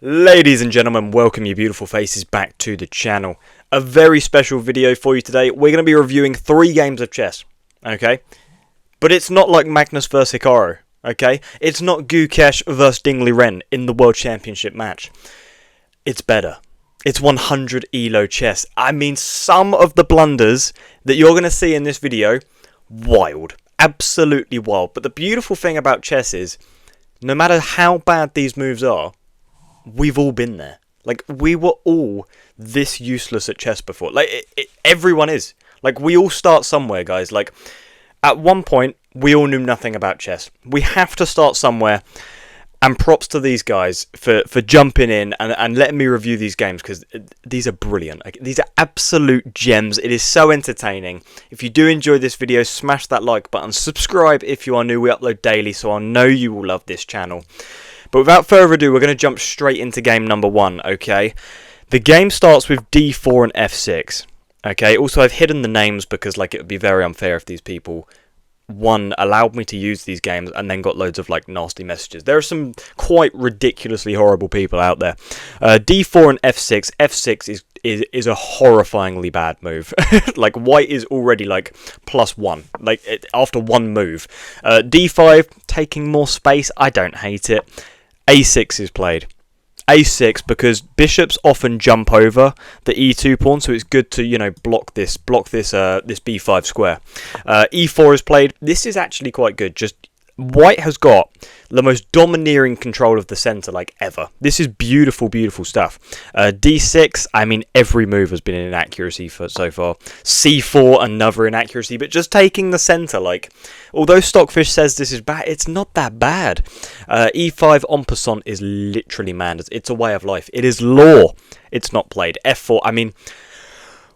Ladies and gentlemen, welcome you beautiful faces back to the channel. A very special video for you today. We're going to be reviewing 3 games of chess, okay? But it's not like Magnus vs Hikaru, okay? It's not Gukesh vs Dingley Ren in the World Championship match. It's better. It's 100 ELO chess. I mean, some of the blunders that you're going to see in this video, wild. Absolutely wild. But the beautiful thing about chess is, no matter how bad these moves are, we've all been there. Like, we were all this useless at chess before. Like, everyone is. Like, we all start somewhere, guys. Like, at one point, we all knew nothing about chess. We have to start somewhere. And props to these guys for jumping in and letting me review these games, because these are brilliant. Like, these are absolute gems. It is so entertaining. If you do enjoy this video, smash that like button. Subscribe if you are new. We upload daily, so I know you will love this channel. But without further ado, we're going to jump straight into game number 1, okay? The game starts with d4 and f6, okay? Also, I've hidden the names because, like, it would be very unfair if these people, one, allowed me to use these games and then got loads of, like, nasty messages. There are some quite ridiculously horrible people out there. d4 and f6. f6 is a horrifyingly bad move. Like, white is already, like, +1, like, after one move. d5, taking more space. I don't hate it. a6 is played. a6 because bishops often jump over the e2 pawn, so it's good to, you know, block this b5 square. e4 is played. This is actually quite good. Just white has got the most domineering control of the center, like, ever. This is beautiful, beautiful stuff. d6, I mean, every move has been an inaccuracy so far. c4, another inaccuracy, but just taking the center, like, although Stockfish says this is bad, it's not that bad. e5 en passant is literally manners. It's a way of life. It is law. It's not played. f4, I mean,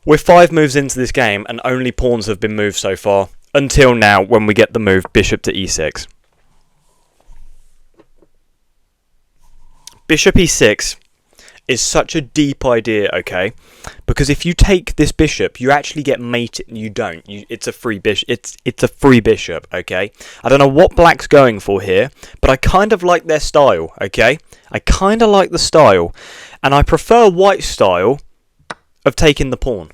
we're 5 moves into this game, and only pawns have been moved so far. Until now, when we get the move bishop to e6. Bishop e6 is such a deep idea, okay? Because if you take this bishop, you actually get mated. You don't. It's a free bishop. It's a free bishop, okay? I don't know what black's going for here, but I kind of like their style, okay? I kind of like the style, and I prefer white's style of taking the pawn.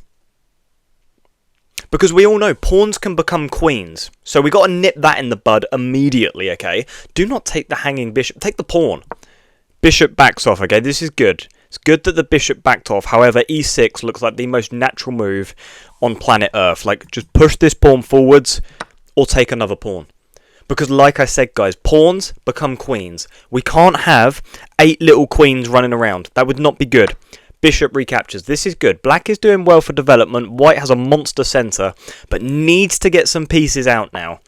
Because we all know pawns can become queens. So we got to nip that in the bud immediately, okay? Do not take the hanging bishop. Take the pawn. Bishop backs off, okay? This is good. It's good that the bishop backed off. However, e6 looks like the most natural move on planet Earth. Like, just push this pawn forwards or take another pawn. Because like I said, guys, pawns become queens. We can't have 8 little queens running around. That would not be good. Bishop recaptures. This is good. Black is doing well for development. White has a monster center, but needs to get some pieces out now.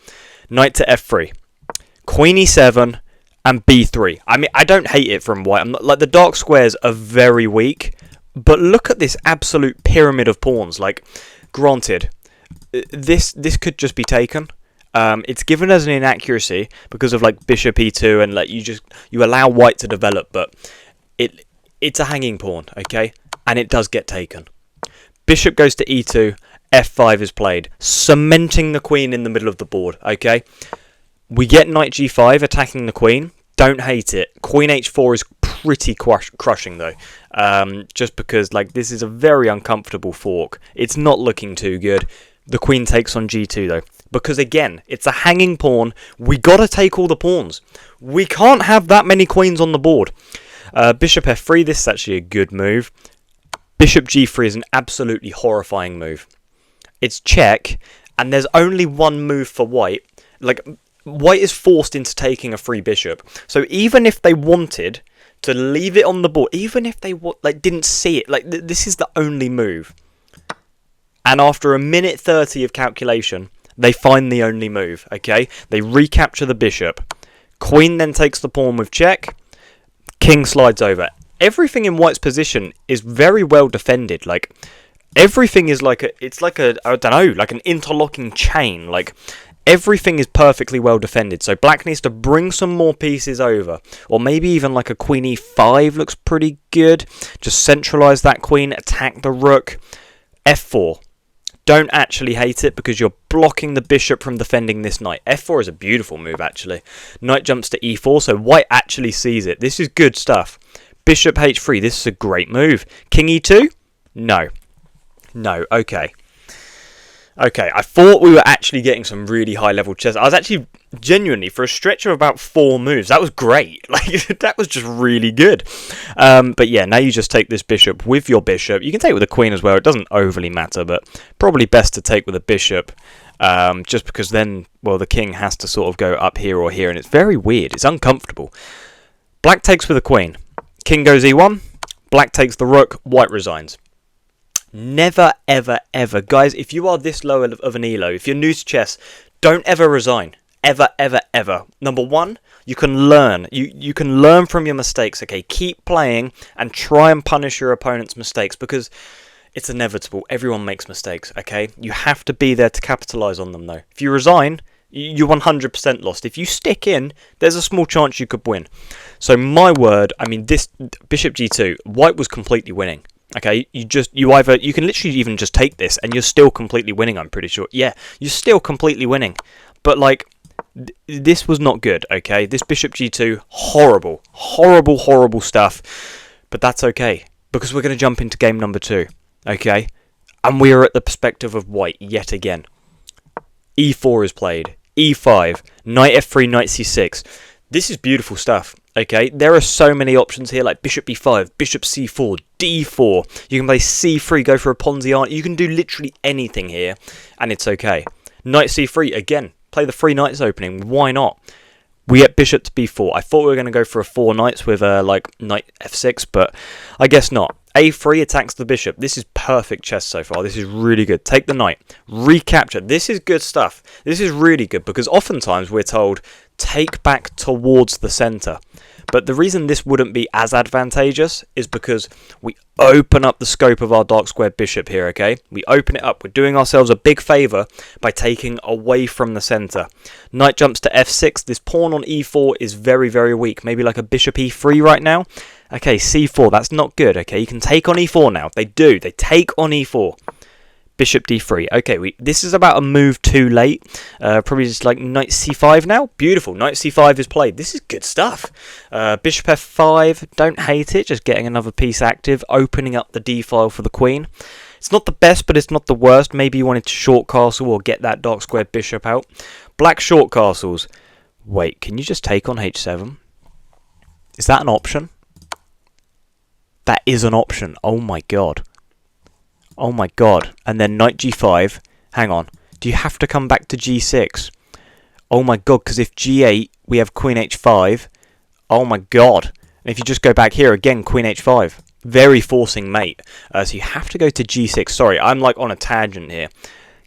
Knight to f3. Queen e7 and b3. I mean, I don't hate it from white. I'm not, like, the dark squares are very weak, but look at this absolute pyramid of pawns. Like, granted, this could just be taken. It's given as an inaccuracy because of, like, bishop e2, and, like, you allow white to develop, but it's a hanging pawn, okay? And it does get taken. Bishop goes to e2, f5 is played, cementing the queen in the middle of the board, okay? We get knight g5, attacking the queen. Don't hate it. Queen h4 is pretty crushing, though. Just because, like, this is a very uncomfortable fork. It's not looking too good. The queen takes on g2, though. Because, again, it's a hanging pawn. We got to take all the pawns. We can't have that many queens on the board. Bishop f3, this is actually a good move. Bishop g3 is an absolutely horrifying move. It's check, and there's only one move for white. Like, white is forced into taking a free bishop. So even if they wanted to leave it on the board, even if they didn't see it, like, this is the only move. And after 1:30 of calculation, they find the only move, okay? They recapture the bishop. Queen then takes the pawn with check. King slides over. Everything in white's position is very well defended. Like, everything is like I don't know, like an interlocking chain. Like, everything is perfectly well defended. So black needs to bring some more pieces over. Or maybe even like a queen e5 looks pretty good. Just centralize that queen, attack the rook. f4. Don't actually hate it because you're blocking the bishop from defending this knight. f4 is a beautiful move, actually. Knight jumps to e4, so white actually sees it. This is good stuff. Bishop h3. This is a great move. King e2? No. No. Okay. Okay, I thought we were actually getting some really high-level chess. I was actually, genuinely, for a stretch of about 4 moves, that was great. Like, that was just really good. But yeah, now you just take this bishop with your bishop. You can take it with a queen as well. It doesn't overly matter, but probably best to take with a bishop. Just because then, well, the king has to sort of go up here or here, and it's very weird. It's uncomfortable. Black takes with a queen. King goes e1. Black takes the rook. White resigns. Never, ever, ever. Guys, if you are this low of an elo, if you're new to chess, don't ever resign. Ever, ever, ever. Number one, you can learn. You can learn from your mistakes, okay? Keep playing and try and punish your opponent's mistakes because it's inevitable. Everyone makes mistakes, okay? You have to be there to capitalise on them, though. If you resign, you're 100% lost. If you stick in, there's a small chance you could win. So my word, I mean, this bishop g2, white was completely winning. Okay, you can literally even just take this and you're still completely winning, I'm pretty sure. Yeah, you're still completely winning. But like, this was not good, okay? This bishop g2, horrible, horrible, horrible stuff. But that's okay, because we're going to jump into game number 2, okay? And we are at the perspective of white yet again. e4 is played, e5, knight f3, knight c6. This is beautiful stuff, okay? There are so many options here, like bishop b5, bishop c4, d4. You can play c3, go for a Ponziano. You can do literally anything here, and it's okay. Knight c3, again, play the 3 knights opening. Why not? We get bishop to b4. I thought we were going to go for a 4 knights with like knight f6, but I guess not. a3 attacks the bishop. This is perfect chess so far. This is really good. Take the knight. Recapture. This is good stuff. This is really good because oftentimes we're told take back towards the centre. But the reason this wouldn't be as advantageous is because we open up the scope of our dark squared bishop here, okay? We open it up. We're doing ourselves a big favour by taking away from the centre. Knight jumps to f6. This pawn on e4 is very, very weak. Maybe like a bishop e3 right now. Okay, c4. That's not good, okay? You can take on e4 now. They do. They take on e4. Bishop d3. Okay, this is about a move too late. Probably just like knight c5 now. Beautiful. Knight c5 is played. This is good stuff. Bishop f5. Don't hate it. Just getting another piece active. Opening up the d file for the queen. It's not the best, but it's not the worst. Maybe you wanted to short castle or get that dark squared bishop out. Black short castles. Wait, can you just take on h7? Is that an option? That is an option. Oh my god. Oh my god. And then knight g5. Hang on. Do you have to come back to g6? Oh my god, because if g8, we have queen h5. Oh my god. And if you just go back here, again, queen h5. Very forcing mate. So you have to go to g6. Sorry, I'm like on a tangent here.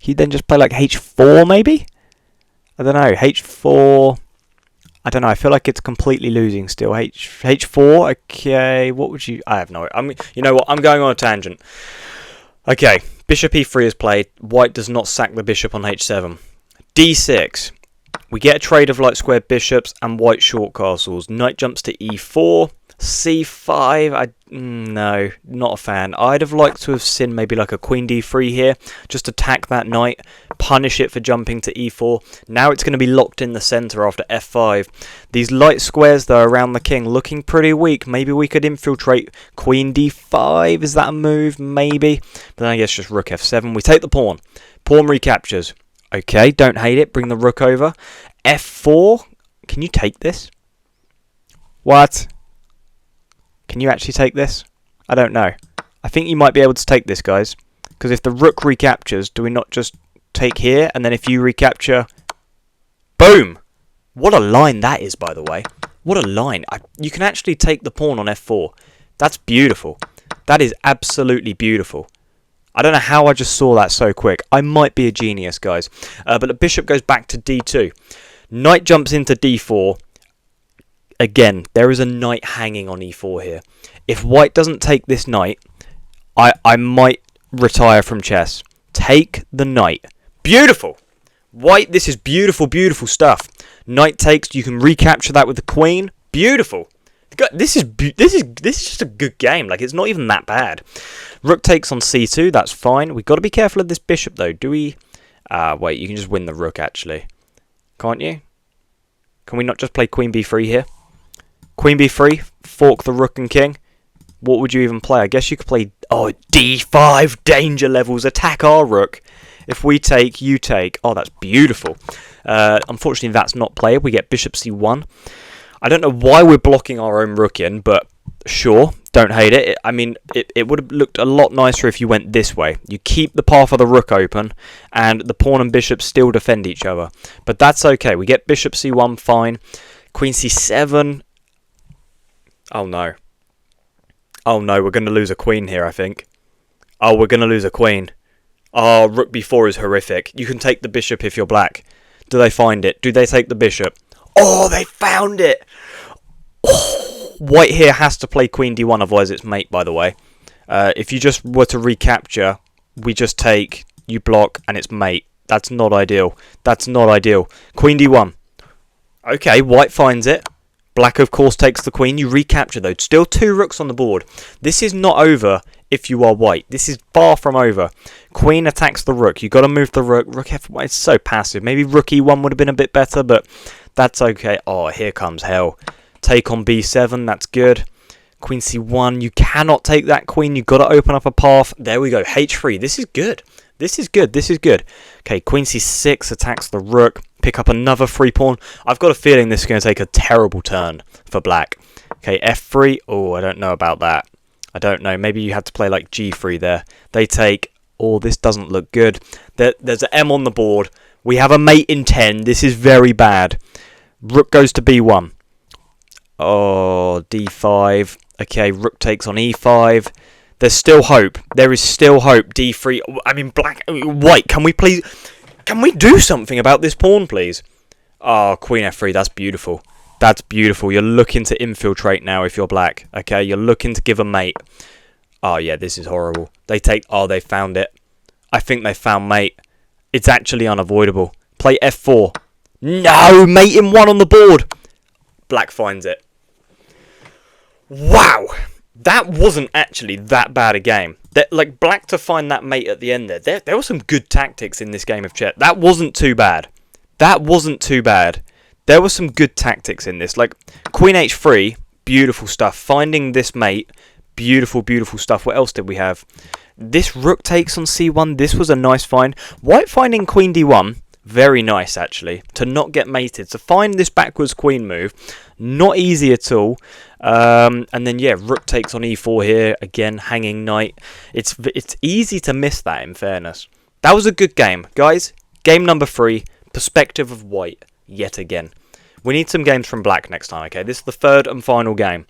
You then just play like h4 maybe? I don't know. h4... I don't know. I feel like it's completely losing still. h4. Okay. What would you... I have no... you know what? I'm going on a tangent. Okay. Bishop e3 is played. White does not sack the bishop on h7. d6. We get a trade of light squared bishops and white short castles. Knight jumps to e4. c5. No, not a fan. I'd have liked to have seen maybe like a queen d3 here. Just attack that knight. Punish it for jumping to e4. Now it's going to be locked in the centre after f5. These light squares though around the king looking pretty weak. Maybe we could infiltrate queen d5. Is that a move? Maybe. But then I guess just rook f7. We take the pawn. Pawn recaptures. Okay, don't hate it. Bring the rook over. f4. Can you take this? What? Can you actually take this? I don't know. I think you might be able to take this, guys. Because if the rook recaptures, do we not just take here? And then if you recapture... Boom! What a line that is, by the way. What a line. You can actually take the pawn on f4. That's beautiful. That is absolutely beautiful. I don't know how I just saw that so quick. I might be a genius, guys. But the bishop goes back to d2. Knight jumps into d4. Again, there is a knight hanging on e4 here. If white doesn't take this knight, I might retire from chess. Take the knight. Beautiful! White, this is beautiful, beautiful stuff. Knight takes, you can recapture that with the queen. Beautiful! This is just a good game. Like, it's not even that bad. Rook takes on c2, that's fine. We've got to be careful of this bishop, though. Do we... wait, you can just win the rook, actually. Can't you? Can we not just play queen b3 here? Queen b3, fork the rook and king. What would you even play? I guess you could play, d5, danger levels, attack our rook. If we take, you take. Oh, that's beautiful. Unfortunately, that's not played. We get bishop c1. I don't know why we're blocking our own rook in, but sure, don't hate it. I mean, it would have looked a lot nicer if you went this way. You keep the path of the rook open, and the pawn and bishop still defend each other. But that's okay. We get bishop c1, fine. Queen c7. Oh, no. Oh, no, we're going to lose a queen here, I think. Oh, we're going to lose a queen. Oh, rook b4 is horrific. You can take the bishop if you're black. Do they find it? Do they take the bishop? Oh, they found it! Oh, white here has to play queen d1, otherwise it's mate, by the way. If you just were to recapture, we just take, you block, and it's mate. That's not ideal. That's not ideal. Queen d1. Okay, white finds it. Black, of course, takes the queen. You recapture, though. Still 2 rooks on the board. This is not over if you are white. This is far from over. Queen attacks the rook. You've got to move the rook. Rook f1. It's so passive. Maybe rook e1 would have been a bit better, but that's okay. Oh, here comes hell. Take on b7. That's good. Queen c1. You cannot take that queen. You've got to open up a path. There we go. h3. This is good. This is good. This is good. Okay, queen c6 attacks the rook. Pick up another free pawn. I've got a feeling this is going to take a terrible turn for black. Okay, f3. Oh, I don't know about that. I don't know. Maybe you had to play like g3 there. They take. Oh, this doesn't look good. There's an m on the board. We have a mate in 10. This is very bad. Rook goes to b1. Oh, d5. Okay, rook takes on e5. There's still hope. There is still hope. d3. I mean, white. Can we do something about this pawn, please? Oh, queen f3. That's beautiful. That's beautiful. You're looking to infiltrate now if you're black. Okay, you're looking to give a mate. Oh, yeah, this is horrible. They take... Oh, they found it. I think they found mate. It's actually unavoidable. Play f4. No, mate in 1 on the board. Black finds it. Wow. That wasn't actually that bad a game. Like, black to find that mate at the end there. There were some good tactics in this game of chess. That wasn't too bad. That wasn't too bad. There were some good tactics in this. Like, queen h3, beautiful stuff. Finding this mate, beautiful, beautiful stuff. What else did we have? This rook takes on c1. This was a nice find. White finding queen d1. Very nice, actually, to not get mated. To find this backwards queen move, not easy at all. And then, yeah, rook takes on e4 here. Again, hanging knight. It's easy to miss that, in fairness. That was a good game. Guys, game number 3, perspective of white, yet again. We need some games from black next time, okay? This is the 3rd and final game.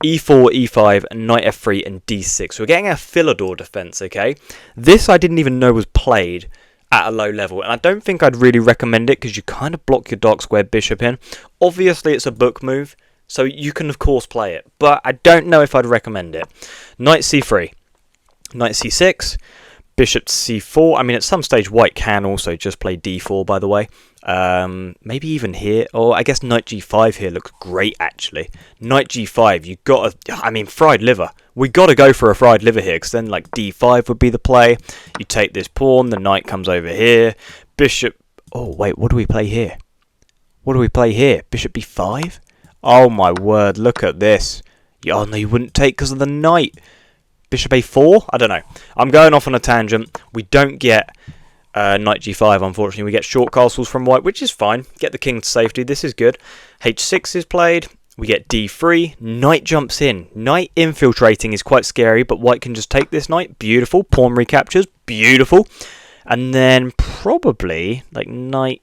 e4, e5, knight f3, and d6. So we're getting a Philidor defense, okay? This I didn't even know was played at a low level, and I don't think I'd really recommend it because you kind of block your dark squared bishop in. Obviously, it's a book move, so you can, of course, play it, but I don't know if I'd recommend it. Knight c3, knight c6, bishop c4. I mean, at some stage, white can also just play d4, by the way. Maybe even here, or I guess knight g5 here looks great, actually. Knight g5, you got to, I mean, fried liver. We got to go for a fried liver here, because then, like, d5 would be the play. You take this pawn, the knight comes over here. Bishop, oh, wait, what do we play here? What do we play here? Bishop b5? Oh, my word, look at this. Oh, no, you wouldn't take because of the knight. Bishop a4? I don't know. I'm going off on a tangent. We don't get knight g5, unfortunately. We get short castles from white, which is fine. Get the king to safety. This is good. h6 is played. We get d3. Knight jumps in. Knight infiltrating is quite scary, but white can just take this knight. Beautiful. Pawn recaptures. Beautiful. And then probably like knight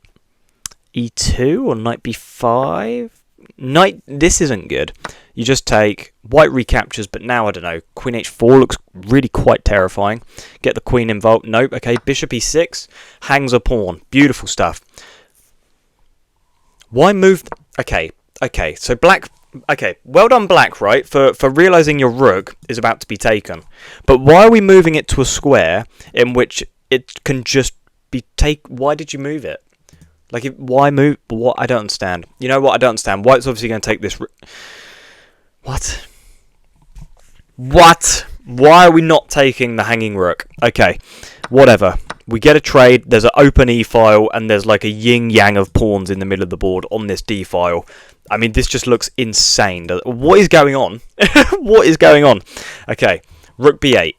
e2 or knight b5. Knight, this isn't good. You just take, white recaptures, but now, I don't know, queen h4 looks really quite terrifying. Get the queen involved. Nope. Okay, bishop e6, hangs a pawn. Beautiful stuff. Why move? Okay, so black, okay, well done black, right, for realising your rook is about to be taken. But why are we moving it to a square in which it can just be why did you move it? Like, why move? What? I don't understand. You know what? I don't understand. White's obviously going to take this. What? What? Why are we not taking the hanging rook? Okay, whatever. We get a trade, there's an open e-file, and there's like a yin-yang of pawns in the middle of the board on this d-file. I mean, this just looks insane. What is going on? What is going on? Okay, rook b8.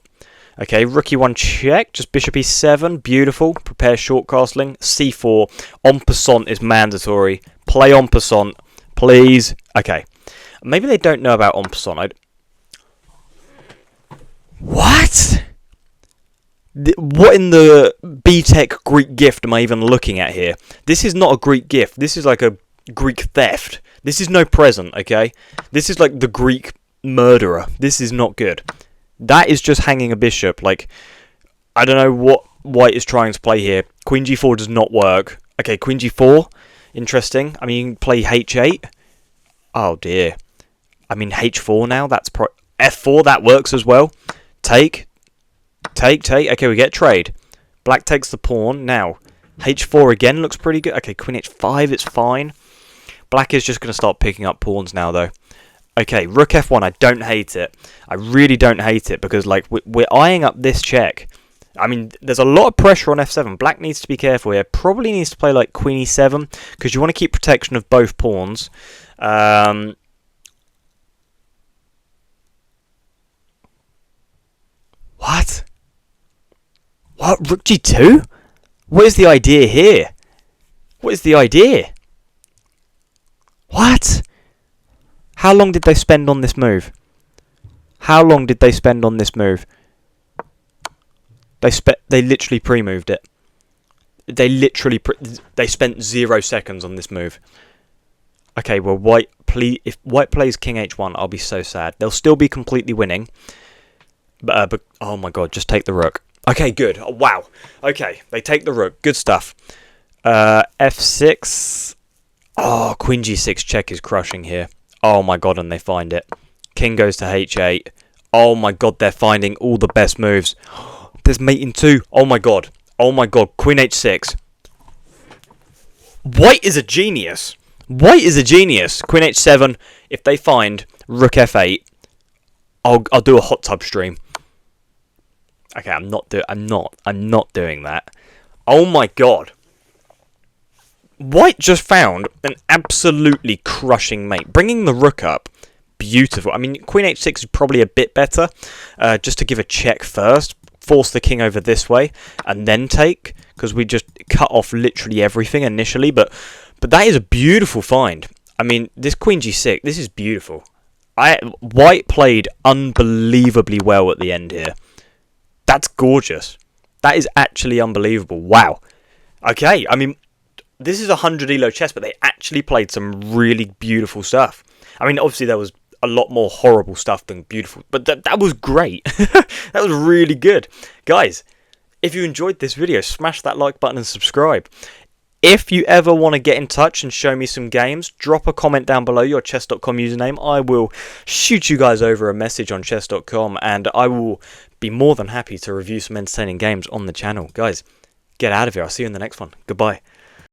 Okay, rook e1 check, just bishop e7, beautiful. Prepare short castling. c4, en passant is mandatory. Play en passant, please. Okay, maybe they don't know about en passant. What? What in the BTEC Greek gift am I even looking at here? This is not a Greek gift. This is like a Greek theft. This is no present, okay? This is like the Greek murderer. This is not good. That is just hanging a bishop. Like, I don't know what white is trying to play here. Queen g4 does not work. Okay, queen g4. Interesting. I mean, play h8. Oh, dear. I mean, h4 now. That's f4. That works as well. Take. Okay, we get trade. Black takes the pawn. Now, h4 again looks pretty good. Okay, queen h5, it's fine. Black is just going to start picking up pawns now, though. Okay, rook f1, I don't hate it. I really don't hate it, because like we're eyeing up this check. I mean, there's a lot of pressure on f7. Black needs to be careful here. Probably needs to play like queen e7, because you want to keep protection of both pawns. What? What? Rook g2? What is the idea here? What is the idea? What? How long did they spend on this move? How long did they spend on this move? They literally pre-moved it. They spent 0 seconds on this move. Okay, well, if white plays king h1, I'll be so sad. They'll still be completely winning. But oh my god, just take the rook. Okay, good. Oh, wow. Okay, they take the rook. Good stuff. f6. Oh, queen g6 check is crushing here. Oh my god, and they find it. King goes to h8. Oh my god, they're finding all the best moves. There's mate in 2. Oh my god. Oh my god, queen h6. White is a genius. White is a genius. Queen h7. If they find rook f8, I'll do a hot tub stream. Okay, I'm not doing that. Oh my god. White just found an absolutely crushing mate. Bringing the rook up. Beautiful. I mean, queen h6 is probably a bit better. Just to give a check first. Force the king over this way. And then take. Because we just cut off literally everything initially. But that is a beautiful find. I mean, this queen g6, this is beautiful. White played unbelievably well at the end here. That's gorgeous. That is actually unbelievable. Wow. Okay, I mean, this is 100 elo chess, but they actually played some really beautiful stuff. I mean, obviously there was a lot more horrible stuff than beautiful, but that was great. That was really good. Guys, if you enjoyed this video, smash that like button and subscribe. If you ever want to get in touch and show me some games, drop a comment down below, your chess.com username. I will shoot you guys over a message on chess.com, and I will be more than happy to review some entertaining games on the channel. Guys, get out of here. I'll see you in the next one. Goodbye.